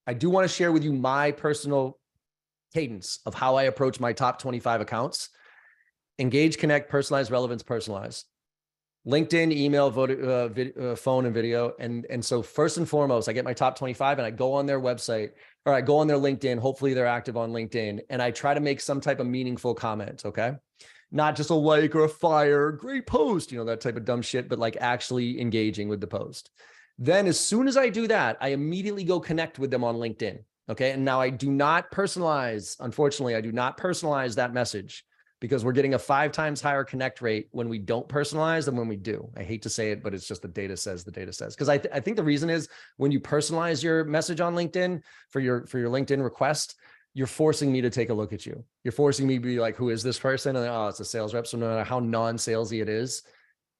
I do want to share with you my personal cadence of how I approach my top 25 accounts. Engage, connect, personalize, relevance, personalize. LinkedIn, email, phone, and video. And so first and foremost, I get my top 25 and I go on their website, or I go on their LinkedIn. Hopefully they're active on LinkedIn, and I try to make some type of meaningful comment. Okay. Not just a like or a fire, great post, that type of dumb shit, but like actually engaging with the post. Then as soon as I do that, I immediately go connect with them on LinkedIn. Okay. And now I do not personalize. Unfortunately, I do not personalize that message, because we're getting a 5 times higher connect rate when we don't personalize than when we do. I hate to say it, but it's just the data says. Because I think the reason is when you personalize your message on LinkedIn for your LinkedIn request, you're forcing me to take a look at you. You're forcing me to be like, who is this person? And oh, it's a sales rep. So no matter how non-salesy it is,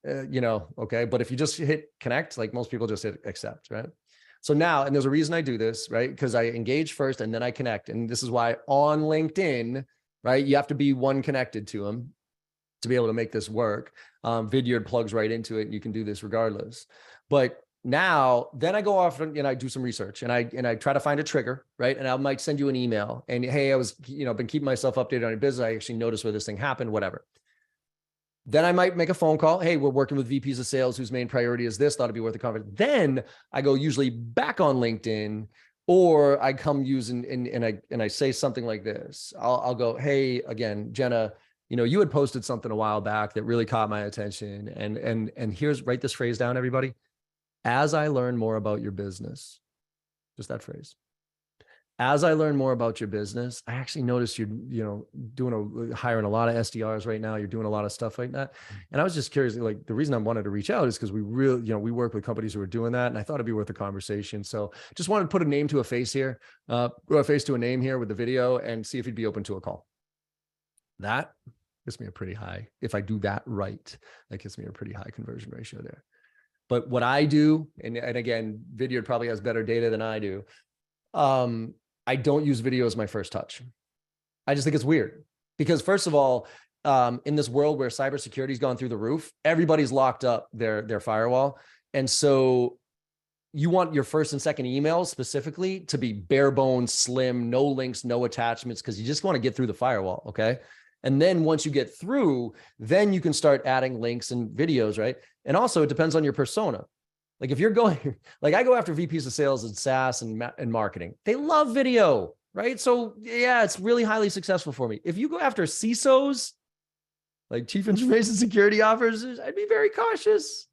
okay. But if you just hit connect, like most people just hit accept, right? So now, and there's a reason I do this, right? Because I engage first and then I connect. And this is why on LinkedIn, right, you have to be one connected to them to be able to make this work. Vidyard plugs right into it, and you can do this regardless. But now, then I go off and I do some research, and I try to find a trigger, right? And I might send you an email, and hey, I was been keeping myself updated on your business. I actually noticed where this thing happened, whatever. Then I might make a phone call. Hey, we're working with VPs of sales whose main priority is this. Thought it'd be worth a conversation. Then I go usually back on LinkedIn, or I come use and I say something like this. I'll go, hey, again, Jenna, you had posted something a while back that really caught my attention. And here's, write this phrase down, everybody. As I learn more about your business, just that phrase. As I learn more about your business, I actually noticed you're, hiring a lot of SDRs right now. You're doing a lot of stuff like that. And I was just curious, like the reason I wanted to reach out is because we really, we work with companies who are doing that. And I thought it'd be worth a conversation. So just wanted to put a name to a face here, or a face to a name here with the video, and see if you'd be open to a call. That gets me a pretty high, if I do that right, that gets me a pretty high conversion ratio there. But what I do, and again, Vidyard probably has better data than I do. I don't use video as my first touch. I just think it's weird because, first of all, in this world where cybersecurity's gone through the roof, everybody's locked up their firewall. And so you want your first and second emails specifically to be bare bones, slim, no links, no attachments, because you just want to get through the firewall. Okay. And then once you get through, then you can start adding links and videos, right? And also it depends on your persona. Like if you're going, like I go after VPs of sales and SaaS and marketing, they love video, right? So yeah, it's really highly successful for me. If you go after CISOs, like chief information security officers, I'd be very cautious.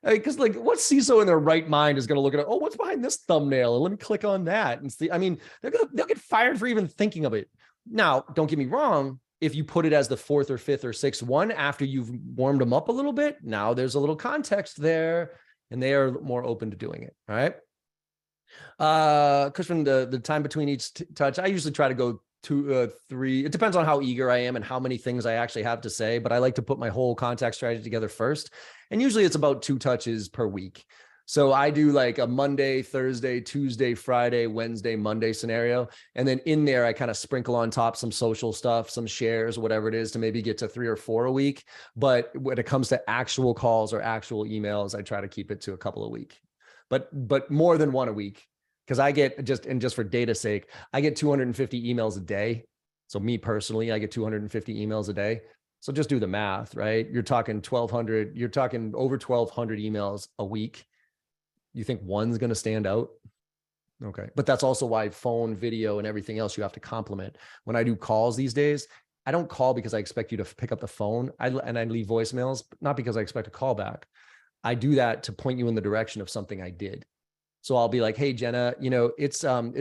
Because like what CISO in their right mind is going to look at it? Oh, what's behind this thumbnail? And let me click on that and see. I mean, they'll get fired for even thinking of it. Now, don't get me wrong. If you put it as the 4th or 5th or 6th one after you've warmed them up a little bit, now there's a little context there. And they are more open to doing it. All right. Because from the time between each touch, I usually try to go 2, 3. It depends on how eager I am and how many things I actually have to say. But I like to put my whole contact strategy together first. And usually it's about 2 touches per week. So I do like a Monday, Thursday, Tuesday, Friday, Wednesday, Monday scenario. And then in there, I kind of sprinkle on top some social stuff, some shares, whatever it is, to maybe get to 3 or 4 a week. But when it comes to actual calls or actual emails, I try to keep it to a couple a week, but more than 1 a week. Because I get just for data sake, I get 250 emails a day. So me personally, I get 250 emails a day. So just do the math, right? You're talking 1,200, you're talking over 1,200 emails a week. You think one's going to stand out? Okay. But that's also why phone, video, and everything else you have to complement. When I do calls these days, I don't call because I expect you to pick up the phone. I leave voicemails, not because I expect a call back. I do that to point you in the direction of something I did. So I'll be like, hey, Jenna, it's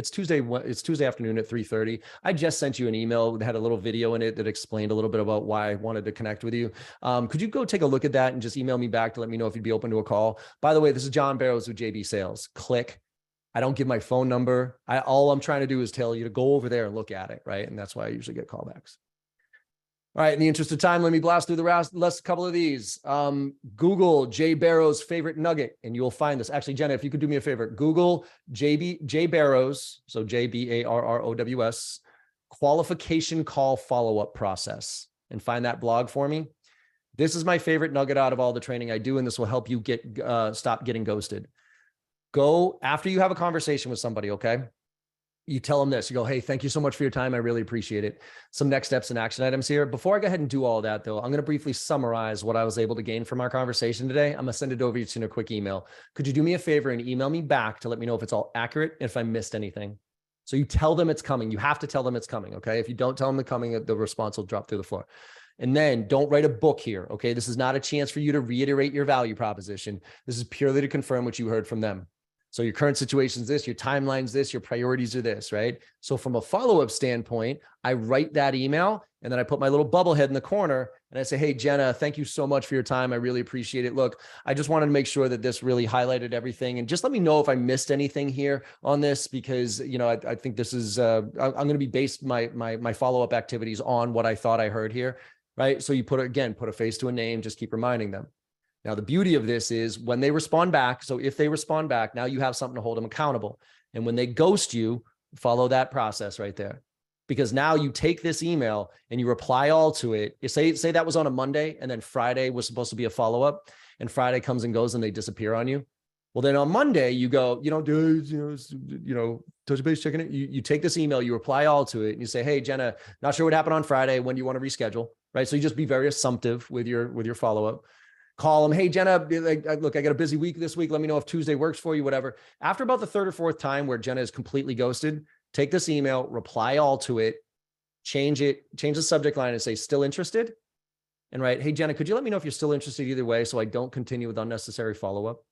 Tuesday afternoon at 3:30. I just sent you an email that had a little video in it that explained a little bit about why I wanted to connect with you. Could you go take a look at that and just email me back to let me know if you'd be open to a call? By the way, this is John Barrows with JB Sales. Click. I don't give my phone number. All I'm trying to do is tell you to go over there and look at it, right? And that's why I usually get callbacks. All right, in the interest of time, let me blast through the last couple of these. Google Jay Barrows favorite nugget, and you'll find this. Actually, Jenna, if you could do me a favor, Google Jay Barrows, so JBARROWS, qualification call follow-up process, and find that blog for me. This is my favorite nugget out of all the training I do, and this will help you stop getting ghosted. Go after you have a conversation with somebody, okay? you tell them this, you go, hey, thank you so much for your time. I really appreciate it. Some next steps and action items here. Before I go ahead and do all that though, I'm going to briefly summarize what I was able to gain from our conversation today. I'm going to send it over to you in a quick email. Could you do me a favor and email me back to let me know if it's all accurate and if I missed anything? So you tell them it's coming. You have to tell them it's coming. Okay. If you don't tell them it's coming, the response will drop through the floor. And then don't write a book here. Okay. This is not a chance for you to reiterate your value proposition. This is purely to confirm what you heard from them. So your current situation is this, your timeline's this, your priorities are this, right? So from a follow-up standpoint, I write that email and then I put my little bubblehead in the corner and I say, hey, Jenna, thank you so much for your time. I really appreciate it. Look, I just wanted to make sure that this really highlighted everything. And just let me know if I missed anything here on this, because, you know, I think this is, I'm going to be based my follow-up activities on what I thought I heard here, right? So you put a face to a name, just keep reminding them. Now, the beauty of this is when they respond back. So if they respond back, now you have something to hold them accountable. And when they ghost you, follow that process right there. Because now you take this email and you reply all to it. You say that was on a Monday and then Friday was supposed to be a follow-up and Friday comes and goes and they disappear on you. Well, then on Monday you go, dude, touch base, checking it. You take this email, you reply all to it and you say, hey, Jenna, not sure what happened on Friday. When do you want to reschedule? Right. So you just be very assumptive with your follow-up. Call them. Hey, Jenna, look, I got a busy week this week. Let me know if Tuesday works for you, whatever. After about the third or fourth time where Jenna is completely ghosted, take this email, reply all to it, change the subject line and say, still interested? And write, hey, Jenna, could you let me know if you're still interested either way so I don't continue with unnecessary follow-up?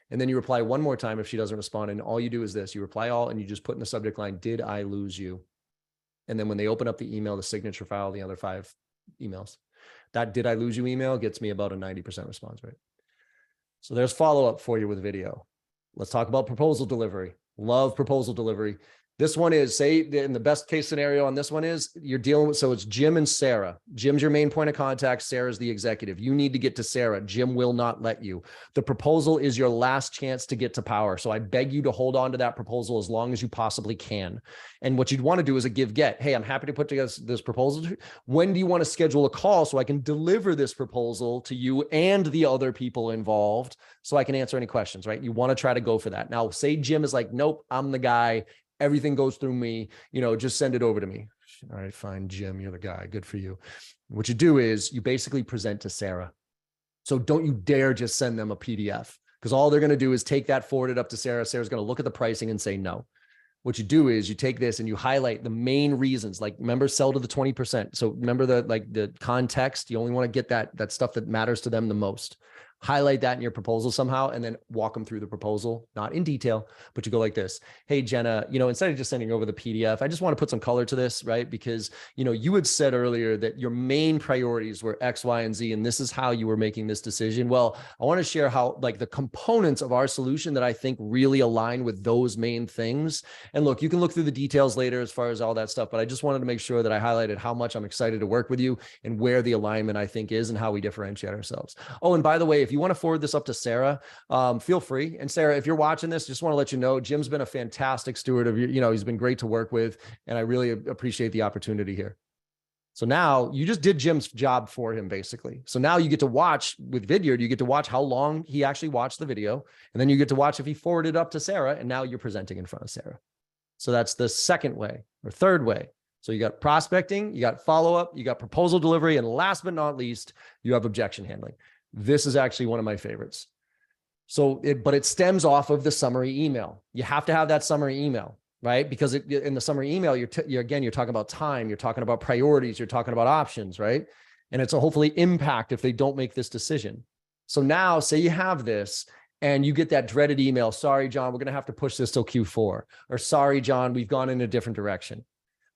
And then you reply one more time if she doesn't respond. And all you do is this, you reply all and you just put in the subject line, did I lose you? And then when they open up the email, the signature file, the other 5 emails. That did I lose you email gets me about a 90% response rate. So there's follow-up for you with video. Let's talk about proposal delivery. Love proposal delivery. This one is, say in the best case scenario on this one is you're dealing with, so it's Jim and Sarah. Jim's your main point of contact. Sarah's the executive. You need to get to Sarah. Jim will not let you. The proposal is your last chance to get to power. So I beg you to hold on to that proposal as long as you possibly can. And what you'd want to do is a give get. Hey, I'm happy to put together this proposal. When do you want to schedule a call so I can deliver this proposal to you and the other people involved so I can answer any questions, right? You want to try to go for that. Now, say Jim is like, nope, I'm the guy. Everything goes through me, just send it over to me. All right, fine, Jim, you're the guy. Good for you. What you do is you basically present to Sarah. So don't you dare just send them a PDF because all they're going to do is take that, forward it up to Sarah. Sarah's going to look at the pricing and say no. What you do is you take this and you highlight the main reasons, like remember, sell to the 20%. So remember the context. You only want to get that stuff that matters to them the most. Highlight that in your proposal somehow, and then walk them through the proposal, not in detail, but you go like this. Hey, Jenna, instead of just sending over the PDF, I just want to put some color to this, right? Because, you had said earlier that your main priorities were X, Y, and Z, and this is how you were making this decision. Well, I want to share how the components of our solution that I think really align with those main things. And look, you can look through the details later as far as all that stuff, but I just wanted to make sure that I highlighted how much I'm excited to work with you and where the alignment I think is and how we differentiate ourselves. Oh, and by the way, if you want to forward this up to Sarah, feel free. And Sarah, if you're watching this, just want to let you know, Jim's been a fantastic steward of you. He's been great to work with. And I really appreciate the opportunity here. So now you just did Jim's job for him, basically. So now you get to watch with Vidyard, you get to watch how long he actually watched the video. And then you get to watch if he forwarded up to Sarah. And now you're presenting in front of Sarah. So that's the second way or third way. So you got prospecting, you got follow-up, you got proposal delivery, and last but not least, you have objection handling. This is actually one of my favorites. But it stems off of the summary email. You have to have that summary email, right? Because in the summary email, you're talking about time, you're talking about priorities, you're talking about options, right? And it's a hopefully impact if they don't make this decision. So now say you have this and you get that dreaded email, sorry, John, we're going to have to push this till Q4, or sorry, John, we've gone in a different direction.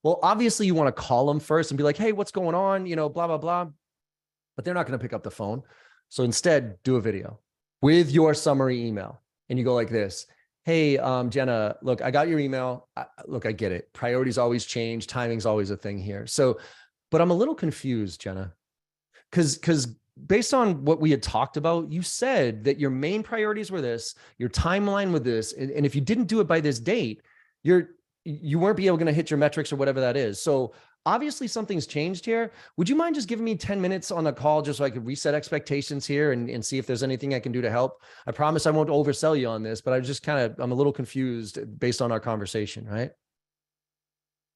Well, obviously you want to call them first and be like, hey, what's going on? Blah, blah, blah. But they're not going to pick up the phone. So instead, do a video with your summary email. And you go like this. Hey, Jenna, look, I got your email. I get it. Priorities always change. Timing's always a thing here. But I'm a little confused, Jenna, because based on what we had talked about, you said that your main priorities were this, your timeline with this. And if you didn't do it by this date, you weren't going to hit your metrics or whatever that is. So Obviously something's changed here. Would you mind just giving me 10 minutes on a call just so I could reset expectations here and see if there's anything I can do to help? I promise I won't oversell you on this, but I'm a little confused based on our conversation, right?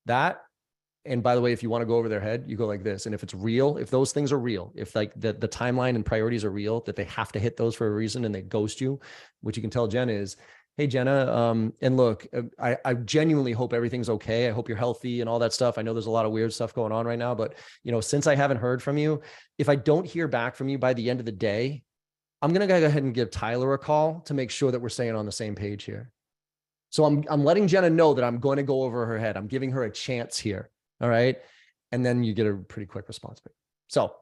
That, and by the way, if you want to go over their head, you go like this. And if it's real, if those things are real, if like the timeline and priorities are real, that they have to hit those for a reason and they ghost you, what you can tell Jenna is, hey, Jenna, and look, I genuinely hope everything's okay. I hope you're healthy and all that stuff. I know there's a lot of weird stuff going on right now, but since I haven't heard from you, if I don't hear back from you by the end of the day, I'm going to go ahead and give Tyler a call to make sure that we're staying on the same page here. So I'm letting Jenna know that I'm going to go over her head. I'm giving her a chance here. All right. And then you get a pretty quick response. So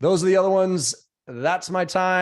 those are the other ones. That's my time.